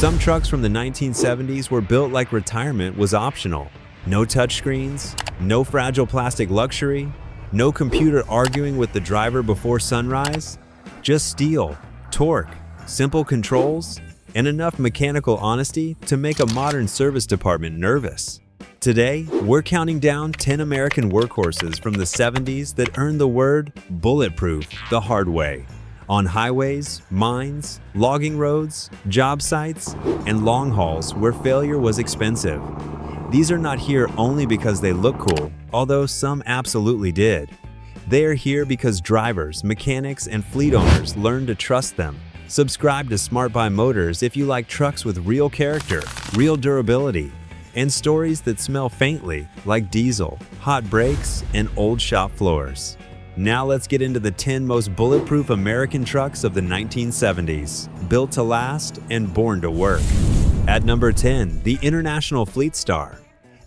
Some trucks from the 1970s were built like retirement was optional. No touchscreens, no fragile plastic luxury, no computer arguing with the driver before sunrise. Just steel, torque, simple controls, and enough mechanical honesty to make a modern service department nervous. Today, we're counting down 10 American workhorses from the 70s that earned the word bulletproof the hard way. On highways, mines, logging roads, job sites, and long hauls where failure was expensive. These are not here only because they look cool, although some absolutely did. They are here because drivers, mechanics, and fleet owners learned to trust them. Subscribe to Smart Buy Motors if you like trucks with real character, real durability, and stories that smell faintly like diesel, hot brakes, and old shop floors. Now let's get into the 10 most bulletproof American trucks of the 1970s, built to last and born to work. At number 10, the International Fleetstar.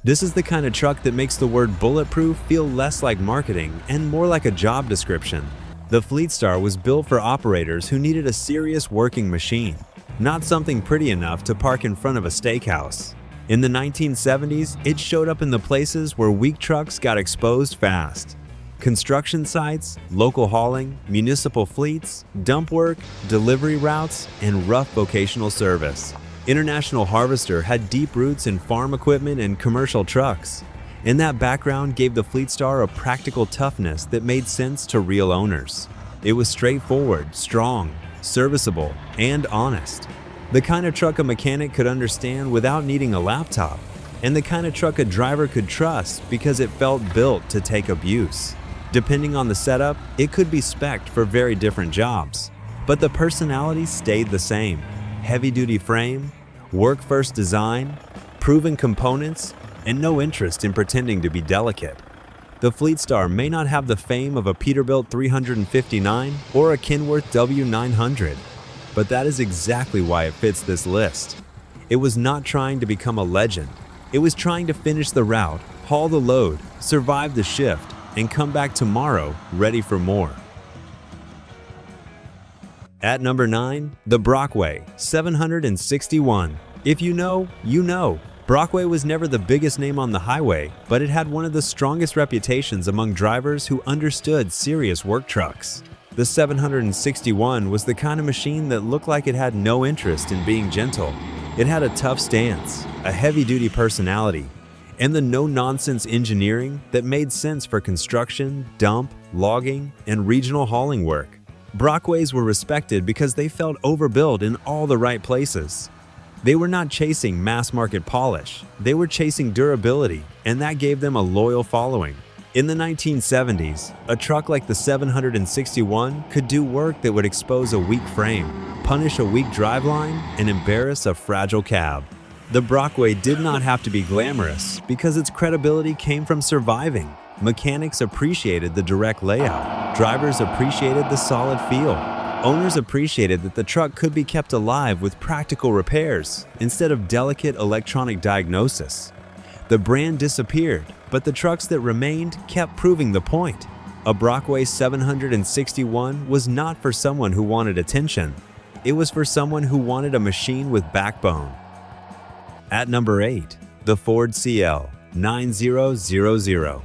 This is the kind of truck that makes the word bulletproof feel less like marketing and more like a job description. The Fleetstar was built for operators who needed a serious working machine, not something pretty enough to park in front of a steakhouse. In the 1970s, it showed up in the places where weak trucks got exposed fast. Construction sites, local hauling, municipal fleets, dump work, delivery routes, and rough vocational service. International Harvester had deep roots in farm equipment and commercial trucks, and that background gave the Fleetstar a practical toughness that made sense to real owners. It was straightforward, strong, serviceable, and honest. The kind of truck a mechanic could understand without needing a laptop, and the kind of truck a driver could trust because it felt built to take abuse. Depending on the setup, it could be spec'd for very different jobs, but the personality stayed the same. Heavy-duty frame, work-first design, proven components, and no interest in pretending to be delicate. The Fleetstar may not have the fame of a Peterbilt 359 or a Kenworth W900, but that is exactly why it fits this list. It was not trying to become a legend. It was trying to finish the route, haul the load, survive the shift, and come back tomorrow ready for more. At number 9, the Brockway 761. If you know, you know. Brockway was never the biggest name on the highway, but it had one of the strongest reputations among drivers who understood serious work trucks. The 761 was the kind of machine that looked like it had no interest in being gentle. It had a tough stance, a heavy-duty personality, and the no-nonsense engineering that made sense for construction, dump, logging, and regional hauling work. Brockways were respected because they felt overbuilt in all the right places. They were not chasing mass-market polish, they were chasing durability, and that gave them a loyal following. In the 1970s, a truck like the 761 could do work that would expose a weak frame, punish a weak driveline, and embarrass a fragile cab. The Brockway did not have to be glamorous because its credibility came from surviving. Mechanics appreciated the direct layout. Drivers appreciated the solid feel. Owners appreciated that the truck could be kept alive with practical repairs instead of delicate electronic diagnosis. The brand disappeared, but the trucks that remained kept proving the point. A Brockway 761 was not for someone who wanted attention. It was for someone who wanted a machine with backbone. At number 8, the Ford CL 9000.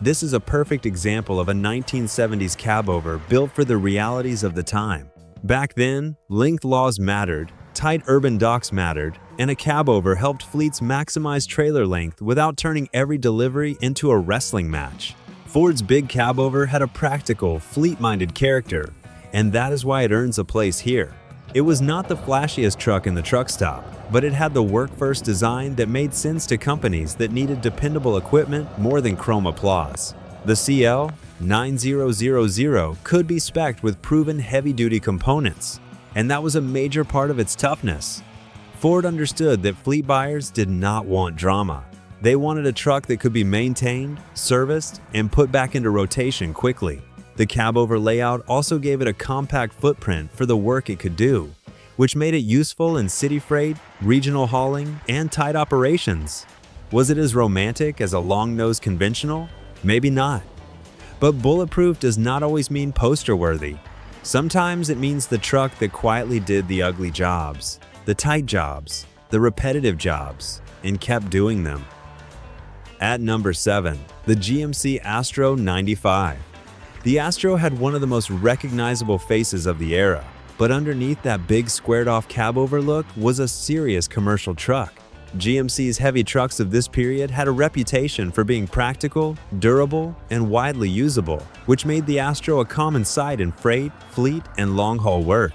This is a perfect example of a 1970s cabover built for the realities of the time. Back then, length laws mattered, tight urban docks mattered, and a cabover helped fleets maximize trailer length without turning every delivery into a wrestling match. Ford's big cabover had a practical, fleet-minded character, and that is why it earns a place here. It was not the flashiest truck in the truck stop, but it had the work-first design that made sense to companies that needed dependable equipment more than chrome applause. The CL 9000 could be spec'd with proven heavy-duty components, and that was a major part of its toughness. Ford understood that fleet buyers did not want drama. They wanted a truck that could be maintained, serviced, and put back into rotation quickly. The cabover layout also gave it a compact footprint for the work it could do, which made it useful in city freight, regional hauling, and tight operations. Was it as romantic as a long-nosed conventional? Maybe not. But bulletproof does not always mean poster-worthy. Sometimes it means the truck that quietly did the ugly jobs. the tight jobs, the repetitive jobs, and kept doing them. At number 7, the GMC Astro 95. The Astro had one of the most recognizable faces of the era, but underneath that big squared-off cab-over look was a serious commercial truck. GMC's heavy trucks of this period had a reputation for being practical, durable, and widely usable, which made the Astro a common sight in freight, fleet, and long-haul work.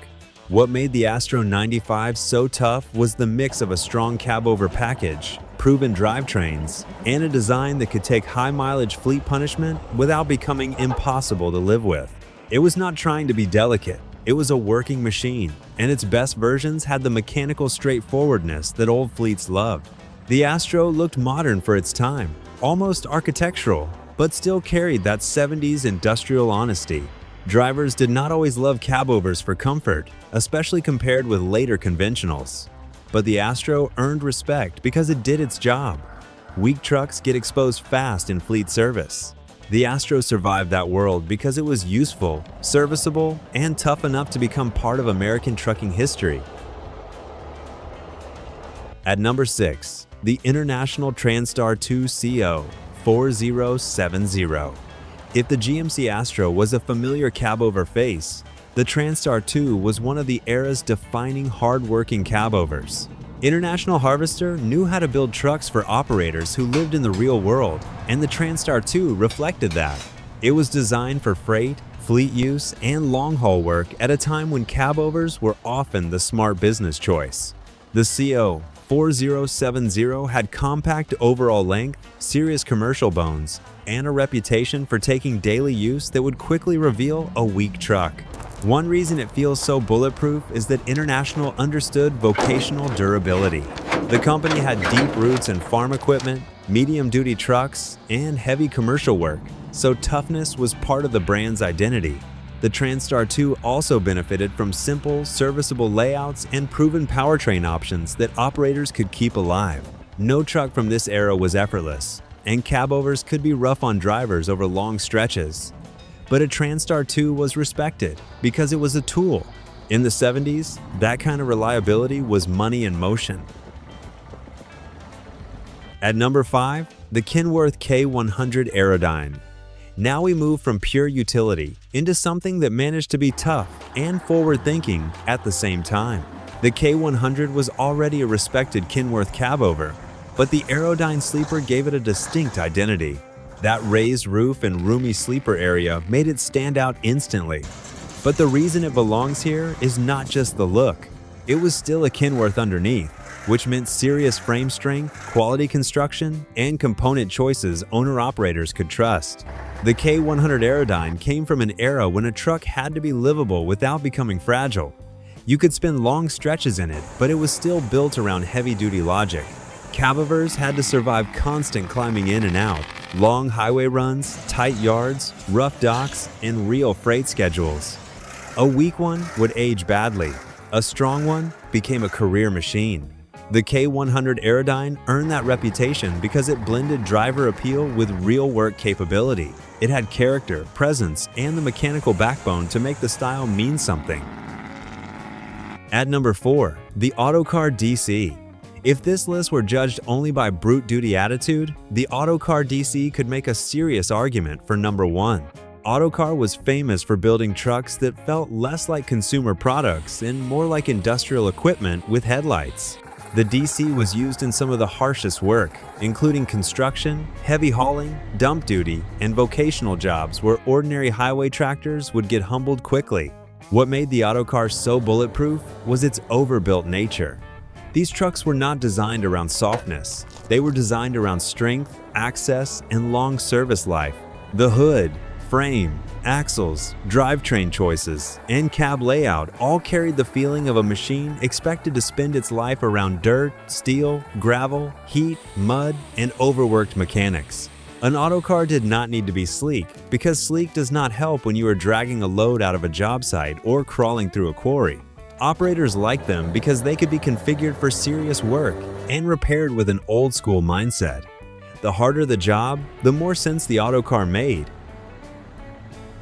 What made the Astro 95 so tough was the mix of a strong cab-over package, proven drivetrains, and a design that could take high-mileage fleet punishment without becoming impossible to live with. It was not trying to be delicate. It was a working machine, and its best versions had the mechanical straightforwardness that old fleets loved. The Astro looked modern for its time, almost architectural, but still carried that 70s industrial honesty. Drivers did not always love cabovers for comfort, especially compared with later conventionals. But the Astro earned respect because it did its job. Weak trucks get exposed fast in fleet service. The Astro survived that world because it was useful, serviceable, and tough enough to become part of American trucking history. At number 6, the International Transtar 2 CO 4070. If the GMC Astro was a familiar cab-over face, the Transtar 2 was one of the era's defining hard-working cab-overs. International Harvester knew how to build trucks for operators who lived in the real world, and the Transtar 2 reflected that. It was designed for freight, fleet use, and long-haul work at a time when cab-overs were often the smart business choice. The CO 4070 had compact overall length, serious commercial bones, and a reputation for taking daily use that would quickly reveal a weak truck. One reason it feels so bulletproof is that International understood vocational durability. The company had deep roots in farm equipment, medium-duty trucks, and heavy commercial work, so toughness was part of the brand's identity. The Transtar 2 also benefited from simple, serviceable layouts and proven powertrain options that operators could keep alive. No truck from this era was effortless, and cab-overs could be rough on drivers over long stretches. But a Transtar 2 was respected because it was a tool. In the 70s, that kind of reliability was money in motion. At number 5, the Kenworth K100 Aerodyne. Now we move from pure utility into something that managed to be tough and forward-thinking at the same time. The K100 was already a respected Kenworth cab-over, but the Aerodyne sleeper gave it a distinct identity. That raised roof and roomy sleeper area made it stand out instantly. But the reason it belongs here is not just the look. It was still a Kenworth underneath, which meant serious frame strength, quality construction, and component choices owner-operators could trust. The K100 Aerodyne came from an era when a truck had to be livable without becoming fragile. You could spend long stretches in it, but it was still built around heavy-duty logic. Cab-overs had to survive constant climbing in and out, long highway runs, tight yards, rough docks, and real freight schedules. A weak one would age badly. A strong one became a career machine. The K100 Aerodyne earned that reputation because it blended driver appeal with real work capability. It had character, presence, and the mechanical backbone to make the style mean something. At number 4, the Autocar DC. If this list were judged only by brute duty attitude, the Autocar DC could make a serious argument for number 1. Autocar was famous for building trucks that felt less like consumer products and more like industrial equipment with headlights. The DC was used in some of the harshest work, including construction, heavy hauling, dump duty, and vocational jobs where ordinary highway tractors would get humbled quickly. What made the Autocar so bulletproof was its overbuilt nature. These trucks were not designed around softness. They were designed around strength, access, and long service life. The hood, frame, axles, drivetrain choices, and cab layout all carried the feeling of a machine expected to spend its life around dirt, steel, gravel, heat, mud, and overworked mechanics. An Autocar did not need to be sleek, because sleek does not help when you are dragging a load out of a job site or crawling through a quarry. Operators liked them because they could be configured for serious work and repaired with an old-school mindset. The harder the job, the more sense the Autocar made.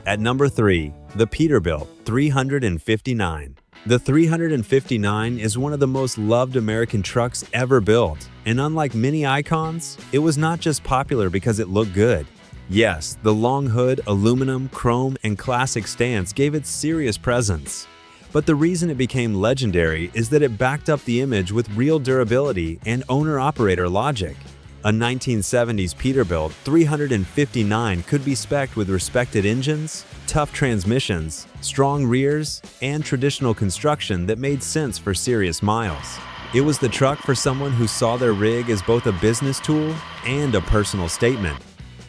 At number 3, the Peterbilt 359. The 359 is one of the most loved American trucks ever built, and unlike many icons, it was not just popular because it looked good. Yes, the long hood, aluminum, chrome, and classic stance gave it serious presence. But the reason it became legendary is that it backed up the image with real durability and owner-operator logic. A 1970s Peterbilt 359 could be spec'd with respected engines, tough transmissions, strong rears, and traditional construction that made sense for serious miles. It was the truck for someone who saw their rig as both a business tool and a personal statement.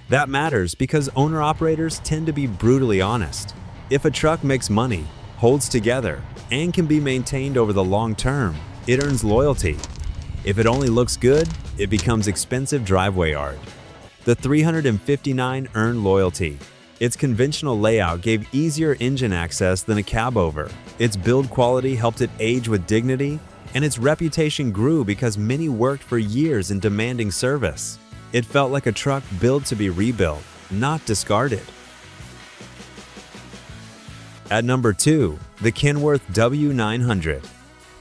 That matters because owner-operators tend to be brutally honest. If a truck makes money, holds together, and can be maintained over the long term, it earns loyalty. If it only looks good, it becomes expensive driveway art. The 359 earned loyalty. Its conventional layout gave easier engine access than a cab over. Its build quality helped it age with dignity, and its reputation grew because many worked for years in demanding service. It felt like a truck built to be rebuilt, not discarded. At number 2, the Kenworth W900.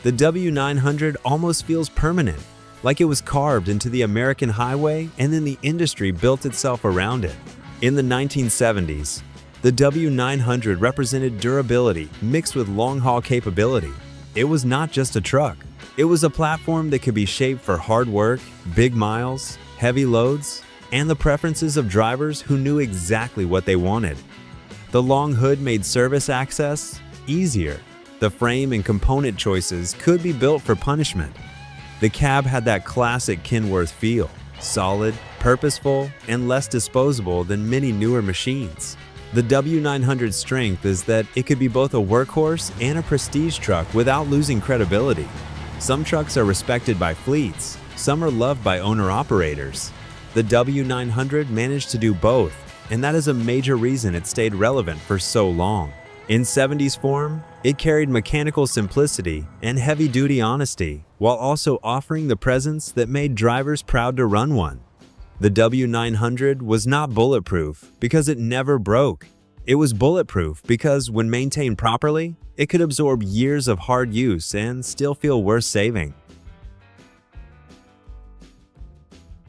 The W900 almost feels permanent, like it was carved into the American highway and then the industry built itself around it. In the 1970s, the W900 represented durability mixed with long-haul capability. It was not just a truck. It was a platform that could be shaped for hard work, big miles, heavy loads, and the preferences of drivers who knew exactly what they wanted. The long hood made service access easier. The frame and component choices could be built for punishment. The cab had that classic Kenworth feel, solid, purposeful, and less disposable than many newer machines. The W900's strength is that it could be both a workhorse and a prestige truck without losing credibility. Some trucks are respected by fleets, some are loved by owner-operators. The W900 managed to do both, and that is a major reason it stayed relevant for so long. In 70s form, it carried mechanical simplicity and heavy-duty honesty, while also offering the presence that made drivers proud to run one. The W900 was not bulletproof because it never broke. It was bulletproof because, when maintained properly, it could absorb years of hard use and still feel worth saving.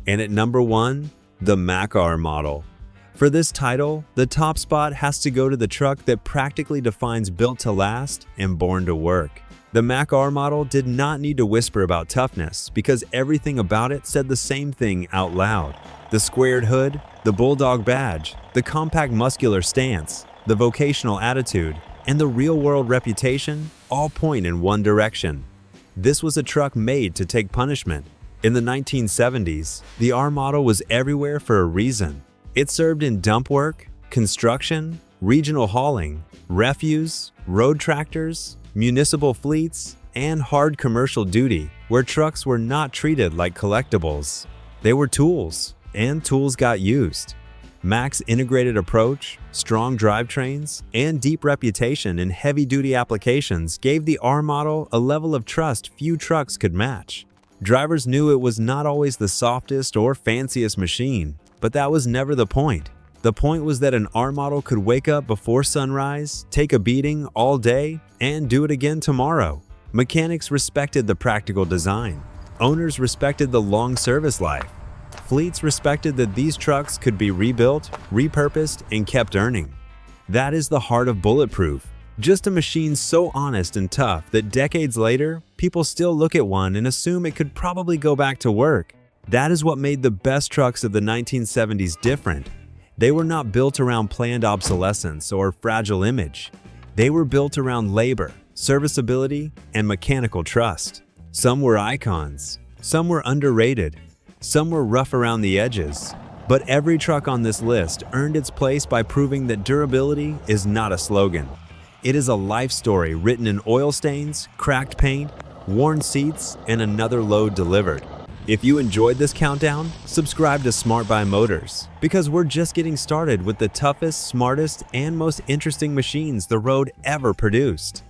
And at number 1, the Mack R Model. For this title, the top spot has to go to the truck that practically defines built to last and born to work. The Mack R Model did not need to whisper about toughness because everything about it said the same thing out loud. The squared hood, the bulldog badge, the compact muscular stance, the vocational attitude, and the real-world reputation all point in one direction. This was a truck made to take punishment. In the 1970s, the R Model was everywhere for a reason. It served in dump work, construction, regional hauling, refuse, road tractors, municipal fleets, and hard commercial duty, where trucks were not treated like collectibles. They were tools, and tools got used. Mack's integrated approach, strong drivetrains, and deep reputation in heavy-duty applications gave the R Model a level of trust few trucks could match. Drivers knew it was not always the softest or fanciest machine, but that was never the point. The point was that an R Model could wake up before sunrise, take a beating all day, and do it again tomorrow. Mechanics respected the practical design. Owners respected the long service life. Fleets respected that these trucks could be rebuilt, repurposed, and kept earning. That is the heart of Bulletproof. Just a machine so honest and tough that decades later, people still look at one and assume it could probably go back to work. That is what made the best trucks of the 1970s different. They were not built around planned obsolescence or fragile image. They were built around labor, serviceability, and mechanical trust. Some were icons, some were underrated, some were rough around the edges. But every truck on this list earned its place by proving that durability is not a slogan. It is a life story written in oil stains, cracked paint, worn seats, and another load delivered. If you enjoyed this countdown, subscribe to Smart Buy Motors, because we're just getting started with the toughest, smartest, and most interesting machines the road ever produced.